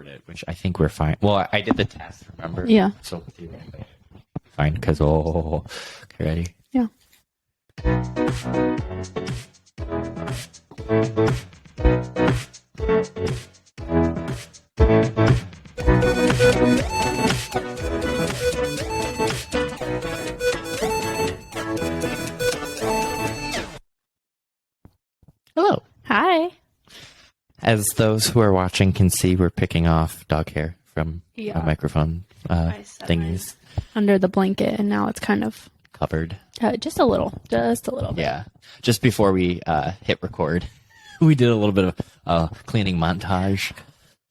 record it, which I think we're fine. Well, I did the test, remember? Yeah. So theoretically, fine, because, okay, ready? Yeah. Hello. Hi. As those who are watching can see, we're picking off dog hair from Yeah. our microphone I set thingies Under the blanket, and now it's kind of covered. just a little bit. Yeah. Just before we hit record, we did a little bit of cleaning montage.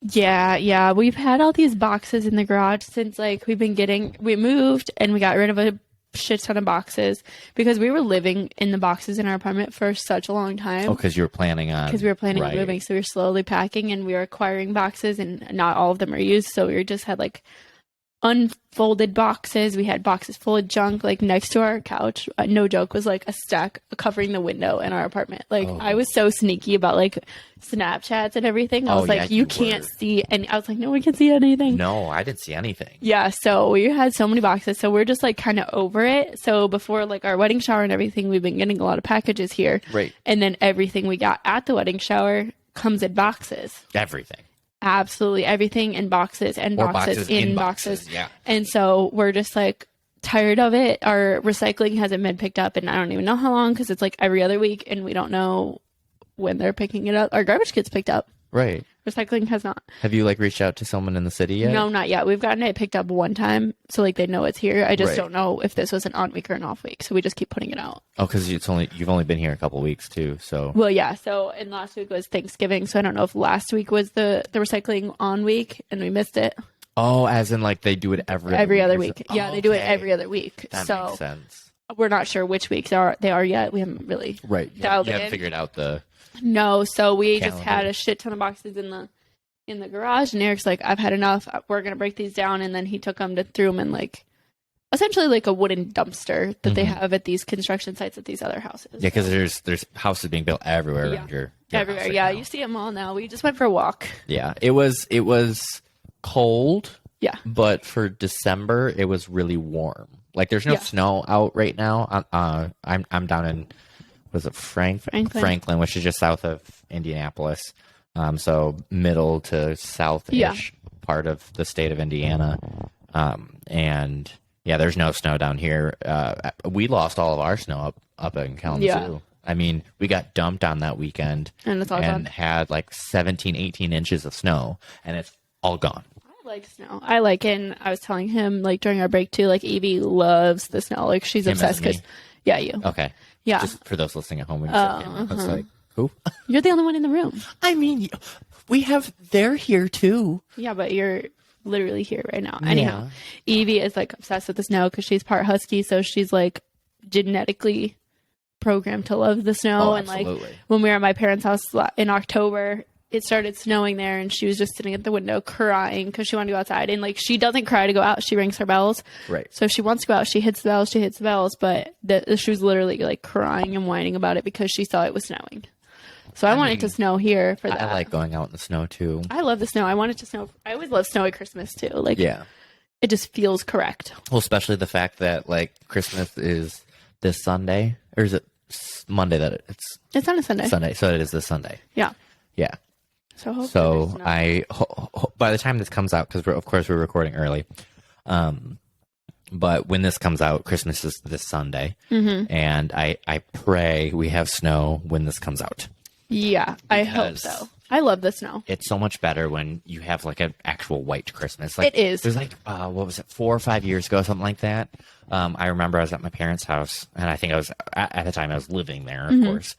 Yeah. We've had all these boxes in the garage since we moved and we got rid of a shit ton of boxes because we were living in the boxes in our apartment for such a long time. Oh, because you were planning on... Because we were planning on right. moving, so we were slowly packing and we were acquiring boxes, and not all of them are used. So we just had like unfolded boxes. We had boxes full of junk, like next to our couch. No joke, was like a stack covering the window in our apartment. Like I was so sneaky about like Snapchats and everything. I was like, you can't see, and I was like, no one can see anything. No, I didn't see anything. Yeah, so we had so many boxes, so we're just like kind of over it. So before like our wedding shower and everything, we've been getting a lot of packages here. Right. And then everything we got at the wedding shower comes in boxes. Everything. Absolutely everything in boxes and boxes in boxes. Yeah. And so we're just like tired of it. Our recycling hasn't been picked up, and I don't even know how long because it's like every other week, and we don't know when they're picking it up. Our garbage gets picked up. Right. Recycling has not. Have you like reached out to someone in the city yet? No, not yet. We've gotten it picked up one time, so like they know it's here. I just Right. don't know if this was an on week or an off week, so we just keep putting it out. Oh, because you've only been here a couple weeks too, so... Well, yeah. So, and last week was Thanksgiving, so I don't know if last week was the recycling on week and we missed it. Oh, as in like they do it every Other or week. so- Yeah, Oh, they do it okay. every other week. That So makes sense. we're not sure which weeks they are yet. We haven't really Right. dialed You it haven't in. figured out the... No, so we just Calendar. had a shit ton of boxes in the garage, and Eric's like, I've had enough. We're gonna break these down, and then he took them threw them in like essentially like a wooden dumpster that they have at these construction sites at these other houses. Yeah, because there's houses being built everywhere around your everywhere. house right Yeah, now. you see them all now. We just went for a walk. Yeah, it was cold. Yeah. But for December, it was really warm. Like there's no Yeah. snow out right now. I'm down in was it Franklin, which is just south of Indianapolis. So middle to south-ish part of the state of Indiana. And yeah, there's no snow down here. We lost all of our snow up in Kalamazoo. Yeah. I mean, we got dumped on that weekend And it's all gone. had like 17, 18 inches of snow, and it's all gone. I like snow. I like it. And I was telling him like during our break too, like Evie loves the snow. Like she's Him obsessed as me? because you. Okay. Yeah. Just for those listening at home, when you said him, I was like, who? You're the only one in the room. I mean, they're here too. Yeah, but you're literally here right now. Anyhow, Evie is like obsessed with the snow because she's part husky, so she's like genetically programmed to love the snow. Oh, and like absolutely. when we were at my parents' house in October, it started snowing there, and she was just sitting at the window crying because she wanted to go outside. And like she doesn't cry to go out; she rings her bells. Right. So if she wants to go out, she hits the bells. She hits the bells, but she was literally like crying and whining about it because she saw it was snowing. So I want it to snow here for that. I like going out in the snow too. I love the snow. I want it to snow. I always love snow at Christmas too. Like, Yeah. it just feels correct. Well, especially the fact that like Christmas is this Sunday, or is it Monday that It's on a Sunday. Sunday? So it is this Sunday. Yeah. Yeah. So hopefully So there's snow. by the time this comes out, because of course we're recording early, but when this comes out, Christmas is this Sunday, and I pray we have snow when this comes out. Yeah, I hope Because- so. I love the snow. It's so much better when you have like an actual white Christmas. Like, It is. There's like what was it, 4 or 5 years ago, something like that. I remember I was at my parents' house, and I think I was at the time I was living there, of course.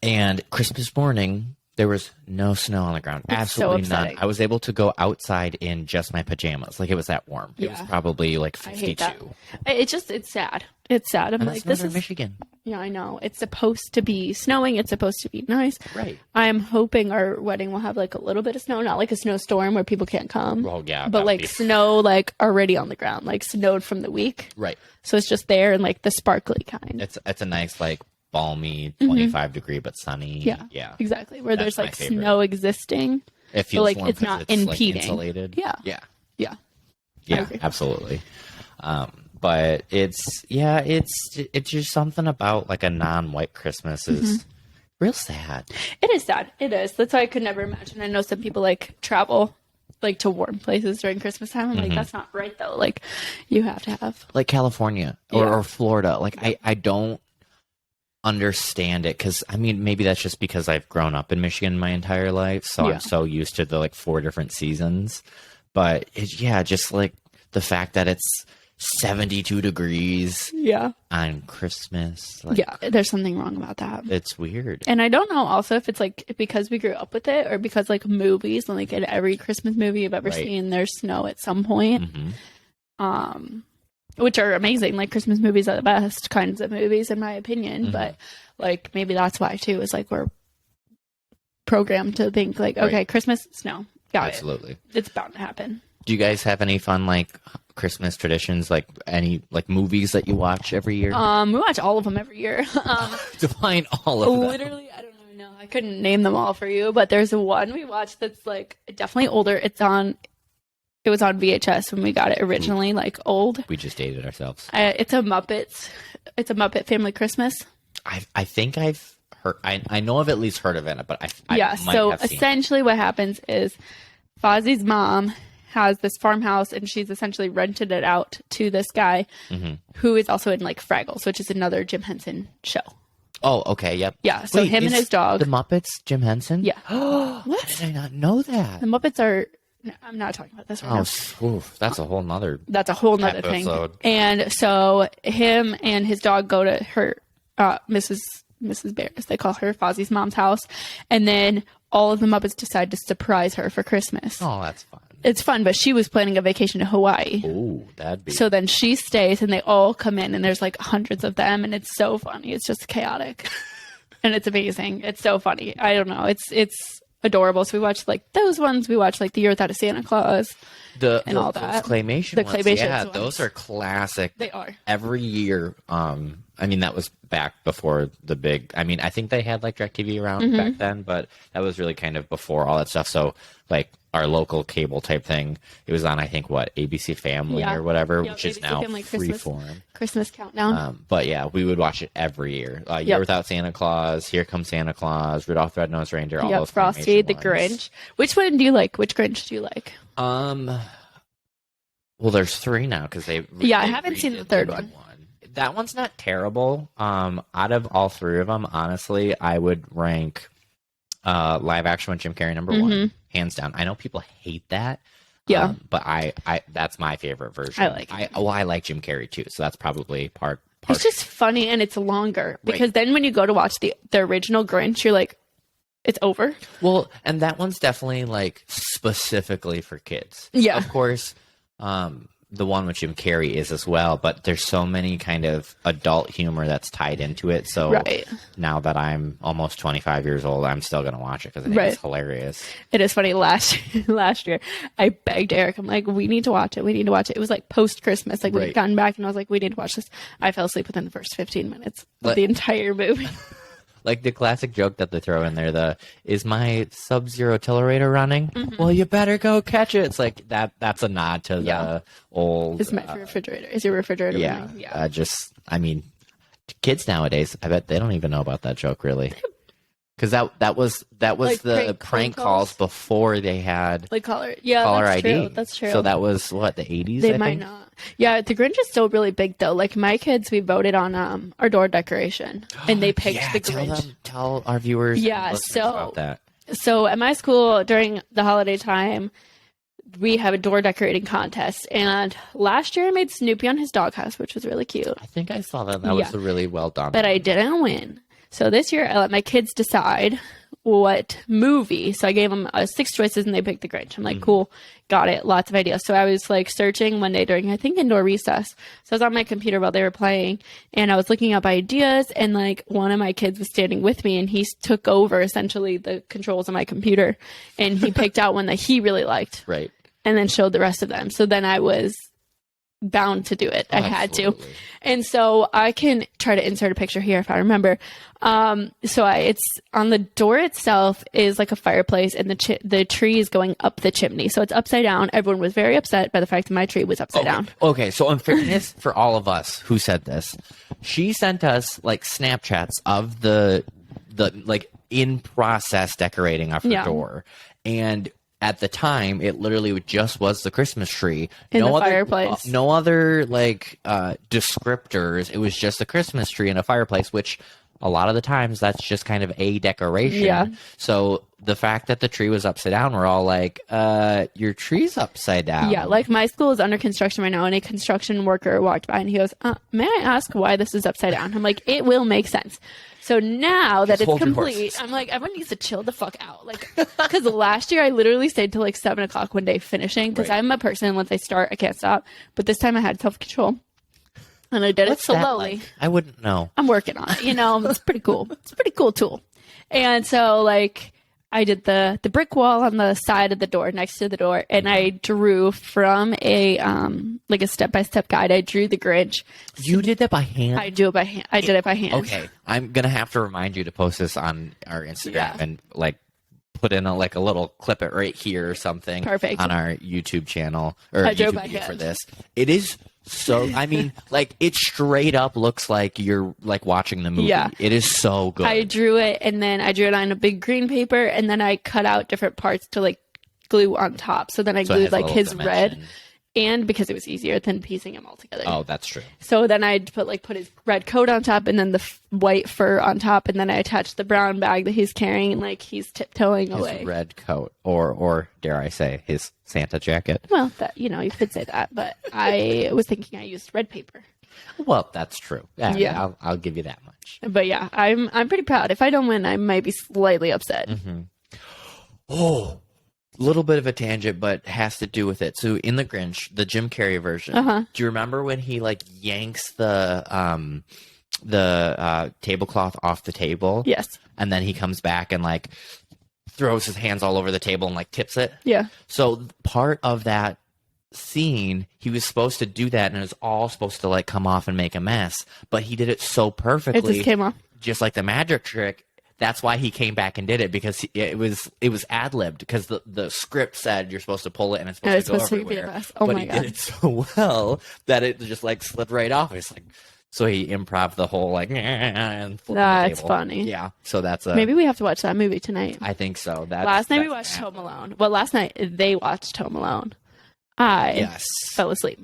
And Christmas morning, there was no snow on the ground. Absolutely none. upsetting. I was able to go outside in just my pajamas. Like it was that warm. It was Yeah. probably like I hate that. 52. It's sad. It's sad. I'm And like, that's this Northern is, Michigan. yeah, I know. It's supposed to be snowing. It's supposed to be nice. Right. I'm hoping our wedding will have like a little bit of snow, not like a snowstorm where people can't come. Well, yeah. that But would like be- snow, like already on the ground, like snowed from the week. Right. So it's just there and like the sparkly kind. It's a nice like balmy 25 degree but sunny. Yeah. Yeah. Exactly. Where That's there's my like favorite. snow existing. It feels like warm it's 'cause not like, impeding. insulated. Yeah. Yeah. Yeah. Yeah, absolutely. But it's just something about like a non-white Christmas is real sad. It is sad. It is. That's why I could never imagine. I know some people like travel like to warm places during Christmas time. I'm like, that's not right though. Like you have to have Like California or Florida. Like I don't understand it because I mean maybe that's just because I've grown up in Michigan my entire life, so I'm so used to the like 4 different seasons. But it's just like the fact that it's 72 degrees on Christmas. Like, there's something wrong about that. It's weird. And I don't know also if it's like because we grew up with it or because like movies and like in every Christmas movie you've ever seen, there's snow at some point. Which are amazing. Like Christmas movies are the best kinds of movies in my opinion. But like maybe that's why too, is like we're programmed to think like, okay, Christmas, snow. Absolutely. It's bound to happen. Do you guys have any fun like Christmas traditions, like any like movies that you watch every year? We watch all of them every year. Define all of them. Literally, I don't even know. I couldn't name them all for you, but there's one we watched that's like definitely older. It was on VHS when we got it originally, like old. We just dated ourselves. It's a Muppet Family Christmas. I think I've heard. I know I've at least heard of it, but I might so have seen essentially what happens is Fozzie's mom has this farmhouse and she's essentially rented it out to this guy who is also in like Fraggles, which is another Jim Henson show. Oh, okay, yep. Yeah, so him and his dog. The Muppets, Jim Henson? Yeah. What? How did I not know that? The Muppets are... No, I'm not talking about this right now. Oof, that's a whole nother thing. And so him and his dog go to her, Mrs. Barris, they call her Fozzie's mom's house. And then all of the Muppets decide to surprise her for Christmas. Oh, that's fun. It's fun, but she was planning a vacation to Hawaii. Ooh, that'd be... So then she stays and they all come in and there's like hundreds of them and it's so funny. It's just chaotic. And it's amazing. It's so funny. I don't know. It's adorable. So we watched like those ones. We watched like The Year Without a Santa Claus and all that. Those claymation ones. Yeah, those are classic. They are. Every year. I mean, that was back before the big... I mean, I think they had like DirecTV around back then, but that was really kind of before all that stuff. So like our local cable type thing, it was on, I think, ABC Family or whatever, which is now Freeform. Christmas Countdown. But yeah, we would watch it every year. Year Without Santa Claus, Here Comes Santa Claus, Rudolph the Red-Nosed Reindeer, all those Frosty, the Grinch. Which one do you like? Which Grinch do you like? Well, there's 3 now because they I haven't seen the third one. That one's not terrible. Out of all 3 of them, honestly, I would rank live action with Jim Carrey number 1, hands down. I know people hate that. Yeah. But I that's my favorite version. I like it. I like Jim Carrey too, so that's probably part. It's just funny and it's longer because then when you go to watch the original Grinch, you're like, it's over. Well, and that one's definitely like specifically for kids. Yeah. Of course, the one with Jim Carrey is as well, but there's so many kind of adult humor that's tied into it. So now that I'm almost 25 years old, I'm still going to watch it because I think it's hilarious. It is funny. Last year, I begged Eric. I'm like, we need to watch it. We need to watch it. It was like post-Christmas. Like we'd gotten back and I was like, we need to watch this. I fell asleep within the first 15 minutes of the entire movie. Like the classic joke that they throw in there, is my Sub-Zero Tillerator running? Well, you better go catch it. It's like that's a nod to the old... Is my refrigerator. Is your refrigerator running? Yeah. I mean, kids nowadays, I bet they don't even know about that joke, really. Because that was like the prank calls before they had like caller ID. True. That's true. So that was what, the 80s? They might not. Yeah, the Grinch is still really big though. Like my kids, we voted on our door decoration, and they picked the Grinch. Tell our viewers, about that. So at my school during the holiday time, we have a door decorating contest, and last year I made Snoopy on his doghouse, which was really cute. I think I saw that. That was really well done. But I didn't win. So this year I let my kids decide what movie. So I gave them 6 choices and they picked the Grinch. I'm like, cool, got it. Lots of ideas. So I was like searching one day during, I think, indoor recess. So I was on my computer while they were playing and I was looking up ideas and like one of my kids was standing with me and he took over essentially the controls of my computer and he picked out one that he really liked. Right. And then showed the rest of them. So then I was bound to do it. I had to. Absolutely. And so I can try to insert a picture here if I remember. It's on the door itself is like a fireplace, and the tree is going up the chimney. So it's upside down. Everyone was very upset by the fact that my tree was upside down. Okay, so in fairness for all of us who said this, she sent us like Snapchats of the like in process decorating of her door. And at the time, it literally just was the Christmas tree. In the fireplace. No other like descriptors. It was just a Christmas tree and a fireplace, which a lot of the times that's just kind of a decoration. Yeah. So the fact that the tree was upside down, we're all like, your tree's upside down. Yeah, like my school is under construction right now, and a construction worker walked by and he goes, may I ask why this is upside down? I'm like, it will make sense. So now that it's complete, I'm like, everyone needs to chill the fuck out. Like, because last year I literally stayed till like 7 o'clock one day finishing, because I'm a person, once I start, I can't stop. But this time I had self-control. And I did it slowly. Like? I wouldn't know. I'm working on it. It's pretty cool. It's a pretty cool tool. And so, like, I did the brick wall on the side of the door, next to the door, and I drew from a like a step-by-step guide. I drew the Grinch. You did that by hand? I do it by hand. I did it by hand. Okay. I'm going to have to remind you to post this on our Instagram and, like, put in a little clip it right here or something. Perfect. On our YouTube channel or I YouTube video for this. It is so, I mean, like, it straight up looks like you're like watching the movie. Yeah. It is so good. I drew it, and then I drew it on a big green paper, and then I cut out different parts to like glue on top. So then I glued like his red, and because it was easier than piecing them all together. Oh, that's true. So then I'd put his red coat on top, and then the white fur on top, and then I attached the brown bag that he's carrying, and like he's tiptoeing away. His red coat, or dare I say, his Santa jacket. Well, that you could say that, but I was thinking I used red paper. Well, that's true. Yeah. I'll give you that much. But yeah, I'm pretty proud. If I don't win, I might be slightly upset. Mm-hmm. Oh. Little bit of a tangent, but has to do with it. So in the Grinch, the Jim Carrey version, do you remember when he like yanks the tablecloth off the table? Yes. And then he comes back and like throws his hands all over the table and like tips it. Yeah. So part of that scene, he was supposed to do that, and it was all supposed to like come off and make a mess, but he did it so perfectly. It just came off. Just like the magic trick. That's why he came back and did it, because it was ad-libbed, because the script said you're supposed to pull it and it's supposed to go everywhere. Oh but my he God. did it so well that it just like slipped right off. It's like, so he improv the whole like and that's funny. Yeah. So that's maybe we have to watch that movie tonight. I think so. Last night we watched Home Alone. Well, last night they watched Home Alone. I fell asleep.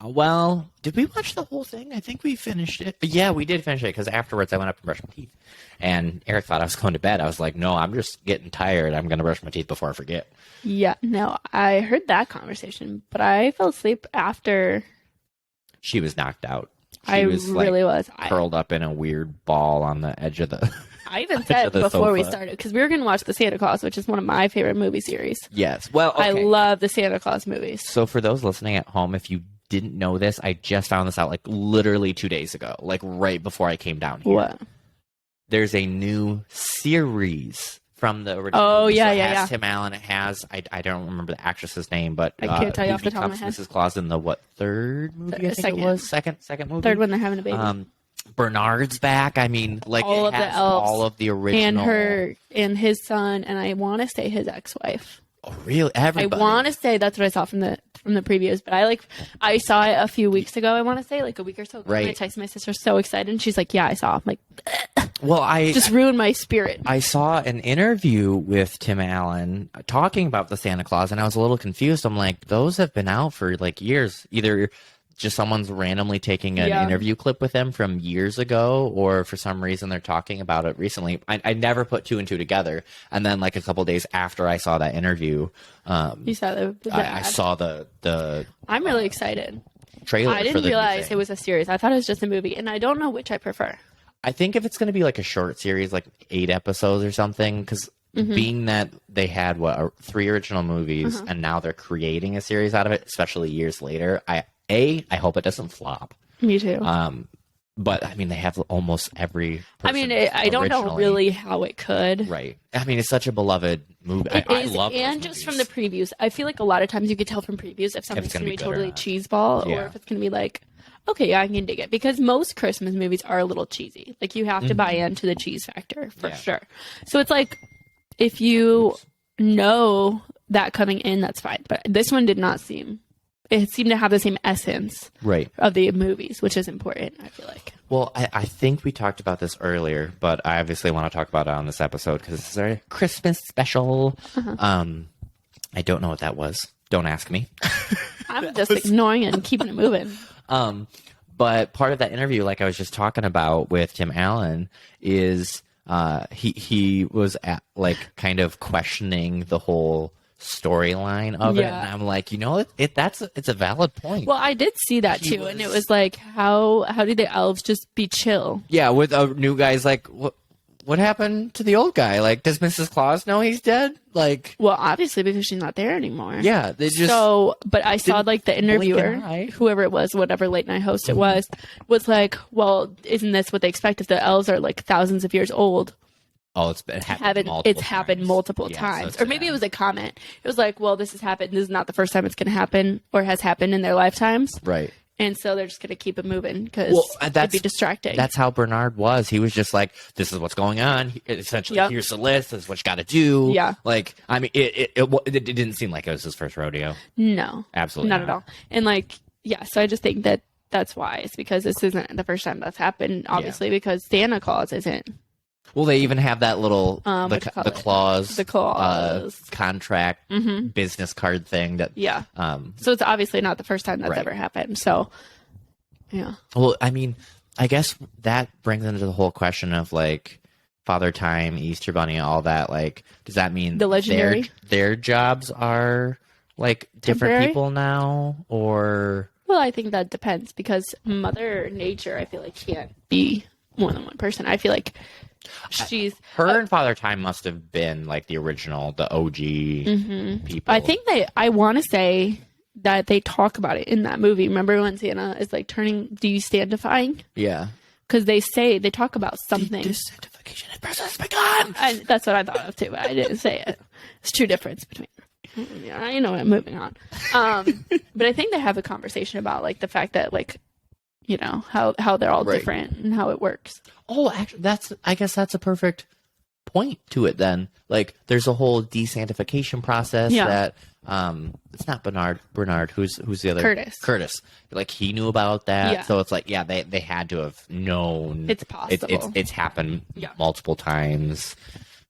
Well, did we watch the whole thing? I think we finished it. Yeah, we did finish it, because afterwards I went up and brushed my teeth. And Eric thought I was going to bed. I was like, no, I'm just getting tired. I'm going to brush my teeth before I forget. Yeah, no, I heard that conversation, but I fell asleep after. She was knocked out. She was curled up in a weird ball on the edge of the. I even said before we started, because we were going to watch the Santa Claus, which is one of my favorite movie series. Yes. Well, okay. I love the Santa Claus movies. So for those listening at home, if you didn't know this, I just found this out like literally 2 days ago, like right before I came down here. What? There's a new series from the original. Oh, movie. yeah, It yeah, has Tim Allen. It has, I don't remember the actress's name, but I can't tell you off the top of my head. Mrs. Claus in the third movie? I think it was second movie. Third one, they're having a baby. Bernard's back. I mean, like all it of has the elves all of the original, and his son, and I want to say his ex-wife. Oh, really? Everybody. I want to say that's what I saw from the previews, but I saw it a few weeks ago. I want to say like a week or so ago. Right. I texted my sister, so excited, and she's like, "Yeah, I saw." I'm like, well, I just ruined my spirit. I saw an interview with Tim Allen talking about the Santa Claus, and I was a little confused. I'm like, those have been out for like years. Either just someone's randomly taking an interview clip with them from years ago, or for some reason they're talking about it recently. I never put two and two together. And then like a couple days after I saw that interview, you saw the I saw the I'm really excited. Trailer. I didn't realize it was a series. I thought it was just a movie, and I don't know which I prefer. I think if it's going to be like a short series, like 8 episodes or something, because being that they had 3 original movies and now they're creating a series out of it, especially years later, I hope it doesn't flop. Me too. But I mean, they have almost every. I mean, I don't know really how it could. Right. I mean, it's such a beloved movie. It I is, love those and just from the movies. previews, I feel like a lot of times you could tell from previews if something's gonna going to be be good or totally not. cheeseball, Yeah. or if it's going to be like, okay, yeah, I can dig it. Because most Christmas movies are a little cheesy. Like, you have to buy into the cheese factor for Yeah. sure. So it's like, if you know that coming in, that's fine. But this one did not seem. It seemed to have the same essence Right. of the movies, which is important, I feel like. Well, I think we talked about this earlier, but I obviously want to talk about it on this episode because this is our Christmas special. I don't know what that was. Don't ask me. I'm just ignoring it and keeping it moving. But part of that interview, like I was just talking about with Tim Allen, is he was like kind of questioning the whole storyline of it, Yeah. and I'm like, it's a valid point. Well, I did see that too, and it was like, how did the elves just be chill? Yeah, with a new guy's like, what happened to the old guy? Like, does Mrs. Claus know he's dead? Like, Well, obviously because she's not there anymore. yeah, they just But I saw like the blink an interviewer, eye. whoever it was, whatever late night host it was like, well, isn't this what they expect if the elves are like thousands of years old? it's happened multiple times. Or maybe it was a comment. It was like, well, this has happened. This is not the first time it's going to happen or has happened in their lifetimes. right. And so they're just going to keep it moving because it'd be distracting. That's how Bernard was. He was just like, this is what's going on. Essentially, Yep. here's the list. This is what you got to do. Yeah. Like, I mean, it didn't seem like it was his first rodeo. No. Absolutely Not at all. And like, yeah, so I just think that that's why. It's because this isn't the first time that's happened, obviously, because Santa Claus isn't. Well, they even have that little what you call the it? clause, The clause. contract, business card thing that. Yeah. Um. So it's obviously not the first time that's Right. ever happened. So, yeah. Well, I mean, I guess that brings into the whole question of like Father Time, Easter Bunny, all that. Like, does that mean The legendary? their jobs are like different Temporary? people now, or? Well, I think that depends because Mother Nature, I feel like, can't be more than one person. I feel like she's. Her and Father Time must have been like the original, the OG people. I think I want to say that they talk about it in that movie. Remember when Santa is like turning desanctifying? Yeah. Because they talk about something. Desanctification process begun. That's what I thought of too, but I didn't say it. It's true difference between. Yeah, you know what? Moving on. But I think they have a conversation about like the fact that like, you know, how they're all Right. different and how it works. Oh, actually, I guess that's a perfect point to it then. Like, there's a whole desanctification process Yeah. that it's not Bernard, who's the other? Curtis. Like, he knew about that. Yeah. So it's like, yeah, they had to have known. It's possible. It's happened Yeah. multiple times.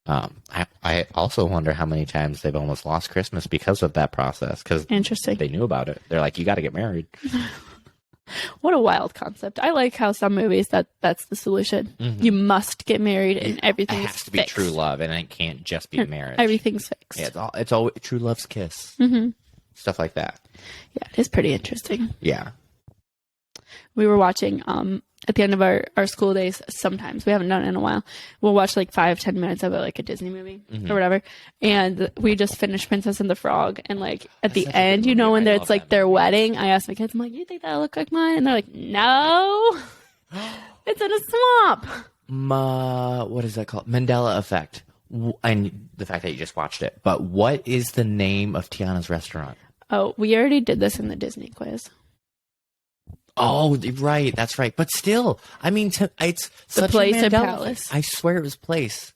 I also wonder how many times they've almost lost Christmas because of that process, because Interesting. they knew about it. They're like, you got to get married. What a wild concept. I like how some movies that's the solution. You must get married and It everything's has to be fixed. true love, and it can't just be marriage. Everything's fixed. Yeah, it's all true love's kiss. Stuff like that. Yeah, it is pretty interesting. Yeah. We were watching at the end of our school days, sometimes we haven't done it in a while, we'll watch like 5-10 minutes of it, like a Disney movie or whatever, and we just finished Princess and the Frog, and like at the such a end, good you know, movie. when I it's love like that their movie. wedding, I asked my kids, I'm like, you think that'll look like mine? And they're like, no. It's in a swamp. What is that called? Mandela Effect. And the fact that you just watched it. But what is the name of Tiana's restaurant? Oh, we already did this in the Disney quiz. Oh, right. That's right. But still, I mean, it's such Place a and Mandela Palace. Effect. I swear it was Place.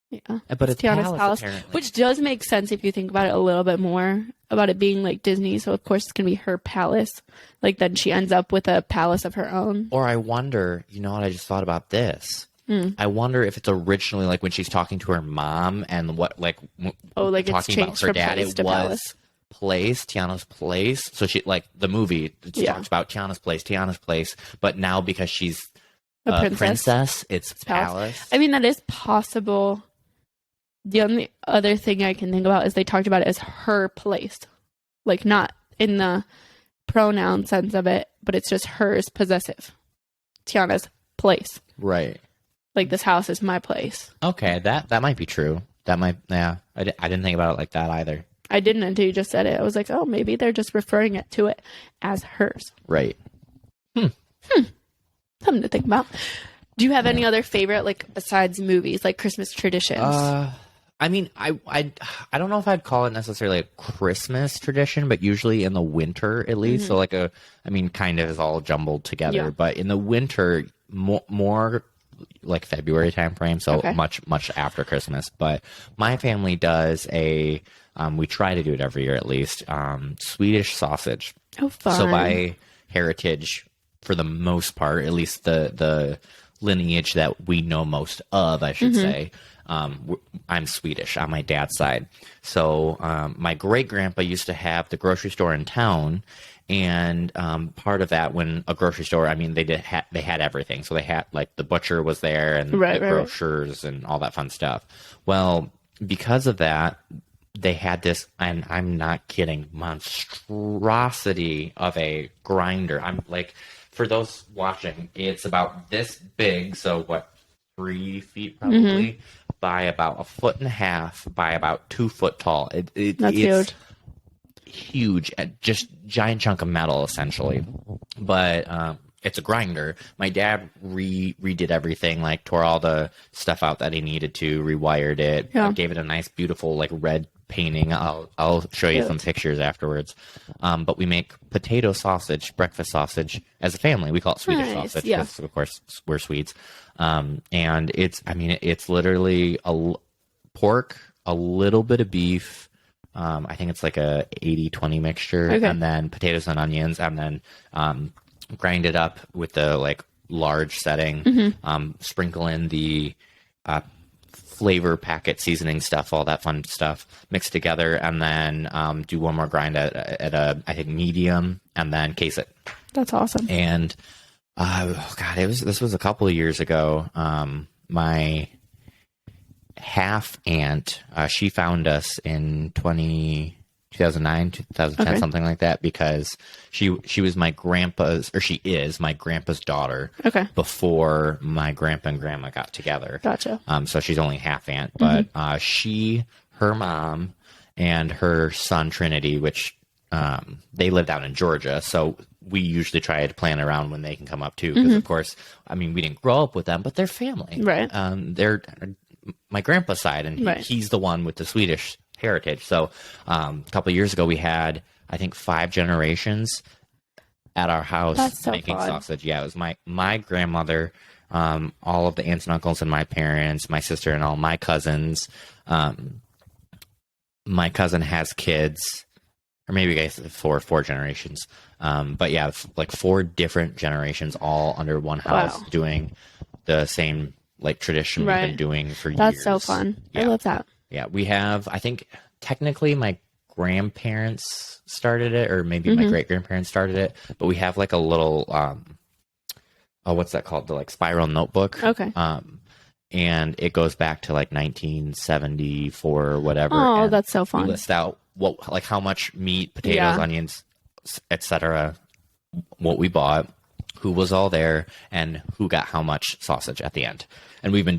Yeah. But it's Tiana's Palace, Palace, apparently. which does make sense if you think about it a little bit more, about it being like Disney. So of course it's gonna be her palace. Like then she ends up with a palace of her own. Or I wonder, you know what, I just thought about this. I wonder if it's originally like when she's talking to her mom and what like Like it's talking about changed her from dad, place it to was palace. Place, Tiana's Place. So she like the movie Yeah. talks about Tiana's Place, but now because she's A a princess. it's Palace. Palace. I mean that is possible. The only other thing I can think about is they talked about it as her place. Like not in the pronoun sense of it, but it's just hers possessive. Tiana's place. Right. Like this house is my place. Okay, that might be true. That might, yeah. I didn't think about it like that either. I didn't until you just said it. I was like, oh, maybe they're just referring it to it as hers. Right. Something to think about. Do you have any other favorite, like besides movies, like Christmas traditions? I mean, I don't know if I'd call it necessarily a Christmas tradition, but usually in the winter at least. So like kind of is all jumbled together, but in the winter, more like February timeframe, so much after Christmas. But my family does we try to do it every year at least, Swedish sausage. Oh, fun. So by heritage, for the most part, at least the lineage that we know most of, I should say, I'm Swedish on my dad's side. So my great grandpa used to have the grocery store in town, and part of that, when a grocery store, I mean, they had everything. So they had like the butcher was there and the grocers and all that fun stuff. Well, because of that, they had this, and I'm not kidding, monstrosity of a grinder. I'm like, for those watching, it's about this big. So what, 3 feet probably, by about 1.5 feet by about 2 foot tall. It's huge, just giant chunk of metal essentially. But it's a grinder. My dad redid everything, like tore all the stuff out that he needed to, rewired it, gave it a nice, beautiful like red painting. I'll show you some pictures afterwards. But we make potato sausage, breakfast sausage as a family. We call it Swedish sausage because of course we're Swedes. And it's literally pork, a little bit of beef. I think it's like a 80-20 mixture, and then potatoes and onions, and then grind it up with the like large setting, sprinkle in the flavor packet seasoning stuff, all that fun stuff, mixed together, and then do one more grind at a, I think, medium, and then case it. That's awesome. And this was a couple of years ago. My half aunt, she found us in 2009, 2010, something like that, because she was my grandpa's, or she is my grandpa's daughter. Before my grandpa and grandma got together. Gotcha. So she's only half aunt, but her mom and her son Trinity, which they lived out in Georgia, so we usually try to plan around when they can come up too, because of course, I mean, we didn't grow up with them, but they're family, right? They're my grandpa's side, and he's the one with the Swedish heritage. So a couple of years ago, we had, I think, 5 generations at our house making sausage. Yeah, it was my grandmother, all of the aunts and uncles and my parents, my sister and all my cousins. My cousin has kids, or maybe guys four generations. But yeah, like 4 different generations all under one house doing the same like tradition we've been doing for years. That's so fun. I love that. Yeah, we have, I think technically my grandparents started it, or maybe my great grandparents started it, but we have like a little what's that called? The like spiral notebook. And it goes back to like 1974 or whatever. Oh, that's so fun. We list out like how much meat, potatoes, onions, etc., what we bought, who was all there, and who got how much sausage at the end. And we've been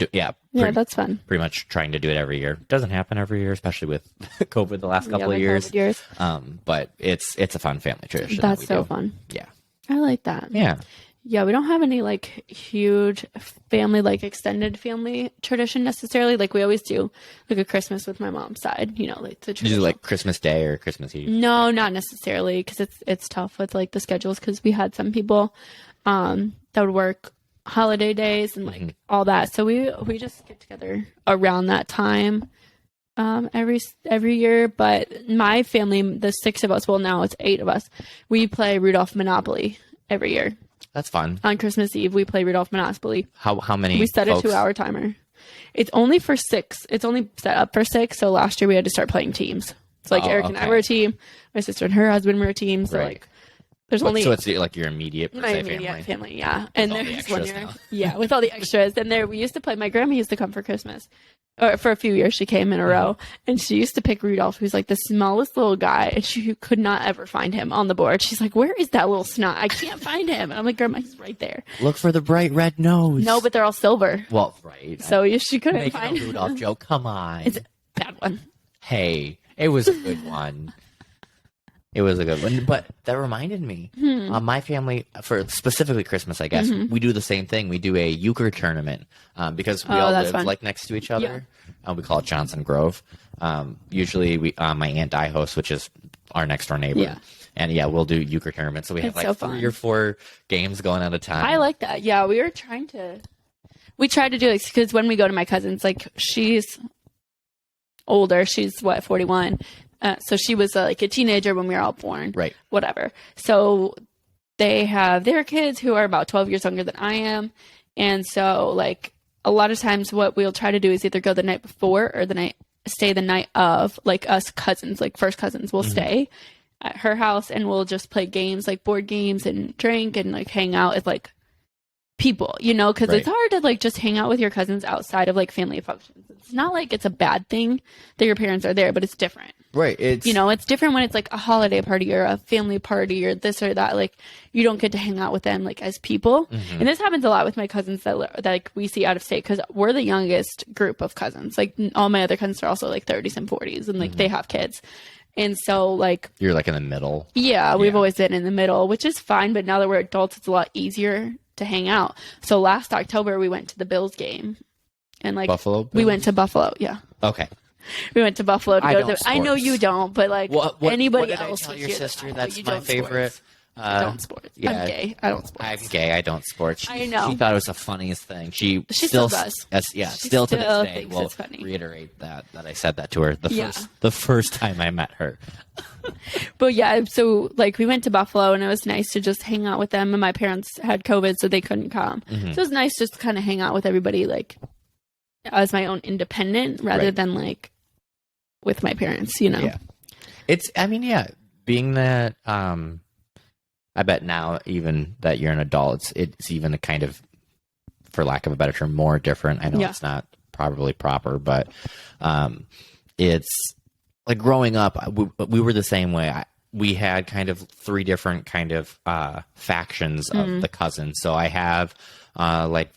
that's fun. Pretty much trying to do it every year. Doesn't happen every year, especially with COVID the last couple of years. But it's a fun family tradition. That's so fun. Yeah, I like that. Yeah, we don't have any like huge family, like extended family tradition necessarily. Like we always do like a Christmas with my mom's side, you know, like the tradition. You do like Christmas Day or Christmas Eve? No, not necessarily, because it's tough with like the schedules, because we had some people that would work holiday days and like all that. So we just get together around that time every year. But my family, the 6 of us, well now it's 8 of us, we play Rudolph Monopoly every year. That's fun. On Christmas Eve, we play Rudolph Monopoly. How many? We set folks? a 2-hour timer. It's only for 6. It's only set up for 6. So last year we had to start playing teams. So like Eric and I were a team. My sister and her husband were a team. So like there's only. So it's like your immediate family. Yeah. And there's one year. With all the extras. And there we used to play. My grandma used to come for Christmas. Or for a few years she came in a row, and she used to pick Rudolph, who's like the smallest little guy, and she could not ever find him on the board. She's like, where is that little snot? I can't find him. And I'm like, Grandma, he's right there. Look for the bright red nose. No, but they're all silver. Well, right. So she couldn't find him. Rudolph joke. Come on. It's a bad one. Hey, it was a good one. It was a good one, but that reminded me. My family, for specifically Christmas, I guess, we do the same thing. We do a euchre tournament because we all live like next to each other. Yeah. We call it Johnson Grove. Usually, my aunt Di hosts, which is our next door neighbor. Yeah. And we'll do euchre tournaments. So we have like 3 or 4 games going at a time. I like that. Yeah, we tried to do it because when we go to my cousin's, like she's older. She's 41. So she was like a teenager when we were all born. Right. Whatever. So they have their kids who are about 12 years younger than I am. And so like a lot of times what we'll try to do is either go the night before or stay the night of, like us cousins, like first cousins will stay at her house and we'll just play games, like board games and drink and like hang out with like people, because it's hard to like just hang out with your cousins outside of like family functions. It's not like it's a bad thing that your parents are there, but it's different. Right. It's different when it's like a holiday party or a family party or this or that. Like you don't get to hang out with them like as people. And this happens a lot with my cousins that like we see out of state because we're the youngest group of cousins. Like all my other cousins are also like 30s and 40s and like they have kids. And so like you're like in the middle. Yeah, we've always been in the middle, which is fine. But now that we're adults, it's a lot easier to hang out. So last October we went to the Bills game and like Buffalo Bills? We went to Buffalo. Yeah. Okay. We went to Buffalo to go there. I know you don't, but like anybody what did else I tell would your hear sister that. that's my favorite. I don't sports. Yeah, I'm gay. I don't sports. I'm gay. I don't sports. I know. She thought it was the funniest thing. She still does. Still to this day will reiterate that I said that to her the first time I met her. But yeah, so like we went to Buffalo and it was nice to just hang out with them. And my parents had COVID, so they couldn't come. So it was nice just to kind of hang out with everybody, like as my own independent, rather than like with my parents. Yeah. Being that. I bet now, even that you're an adult, it's even a kind of, for lack of a better term, more different. I know it's not probably proper, but it's like growing up, we were the same way. We had kind of 3 different kind of factions of the cousins. So I have like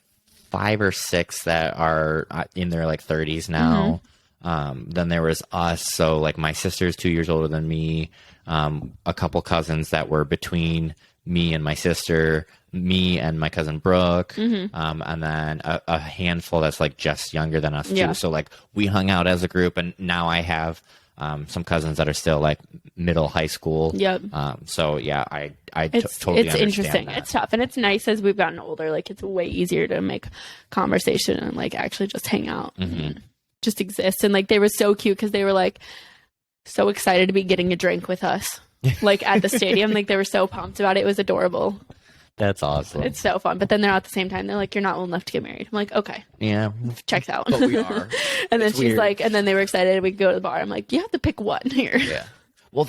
5 or 6 that are in their like 30s now. Then there was us. So like my sister's 2 years older than me. A couple cousins that were between me and my sister, me and my cousin Brooke, and then a handful that's like just younger than us too. So like we hung out as a group, and now I have some cousins that are still like middle high school. Yep. So yeah, I totally understand interesting. That. It's tough, and it's nice as we've gotten older. Like it's way easier to make conversation and like actually just hang out, and just exist. And like they were so cute because they were like so excited to be getting a drink with us, like at the stadium. Like they were so pumped about it. It was adorable. That's awesome. It's so fun. But then they're at the same time, they're like, you're not old enough to get married. I'm like, okay. Yeah. Checks out. But we are. And then she's weird. Like, and then they were excited. We could go to the bar. I'm like, you have to pick one here. Yeah. Well,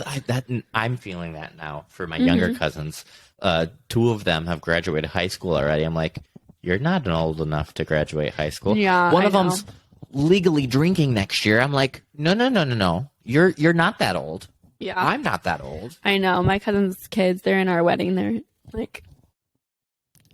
I'm feeling that now for my younger cousins. 2 of them have graduated high school already. I'm like, you're not old enough to graduate high school. Yeah. One of them's legally drinking next year. I'm like, no. You're not that old. Yeah. I'm not that old. I know. My cousin's kids, they're in our wedding. They're like,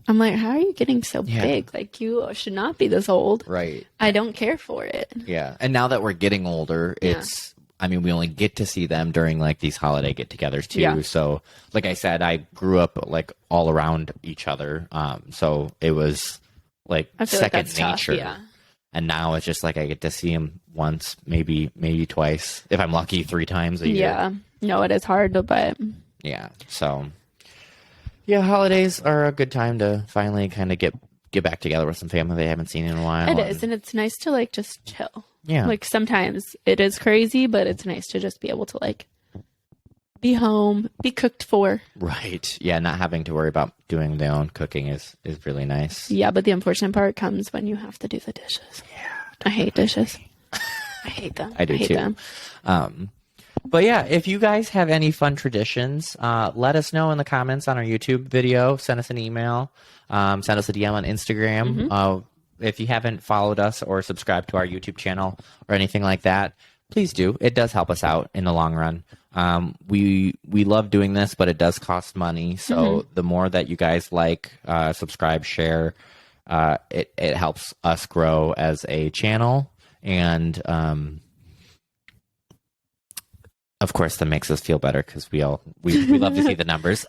I'm like, how are you getting so big? Like, you should not be this old. Right. I don't care for it. Yeah. And now that we're getting older, we only get to see them during like these holiday get-togethers too. Yeah. So, like I said, I grew up like all around each other. So it was like second nature. Tough, yeah. And now it's just like I get to see them once, maybe twice, if I'm lucky, 3 times a year. Yeah. No, it is hard, but yeah. So yeah, holidays are a good time to finally kind of get back together with some family they haven't seen in a while. It is, and it's nice to like just chill. Yeah. Like sometimes it is crazy, but it's nice to just be able to like be home, be cooked for. Right. Yeah, not having to worry about doing their own cooking is really nice. Yeah, but the unfortunate part comes when you have to do the dishes. Yeah. I hate dishes. I hate them. I do hate too. Them. But yeah, if you guys have any fun traditions, let us know in the comments on our YouTube video. Send us an email. Send us a DM on Instagram. If you haven't followed us or subscribed to our YouTube channel or anything like that, please do. It does help us out in the long run. We love doing this, but it does cost money. So the more that you guys subscribe, share, it helps us grow as a channel. And of course, that makes us feel better because we love to see the numbers.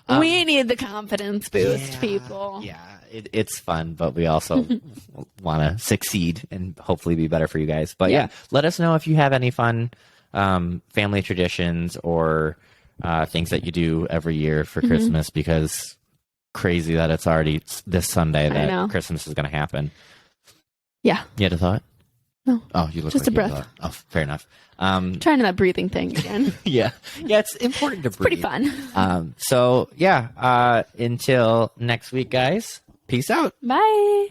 We need the confidence boost, people. Yeah, it's fun, but we also want to succeed and hopefully be better for you guys. But yeah, let us know if you have any fun family traditions or things that you do every year for Christmas, because crazy that it's already this Sunday that Christmas is going to happen. Yeah. You had a thought? No. Oh, you look just like a breath. Thought. Oh, fair enough. Trying that breathing thing again. Yeah, it's important to breathe. Pretty fun. So yeah, until next week, guys. Peace out. Bye.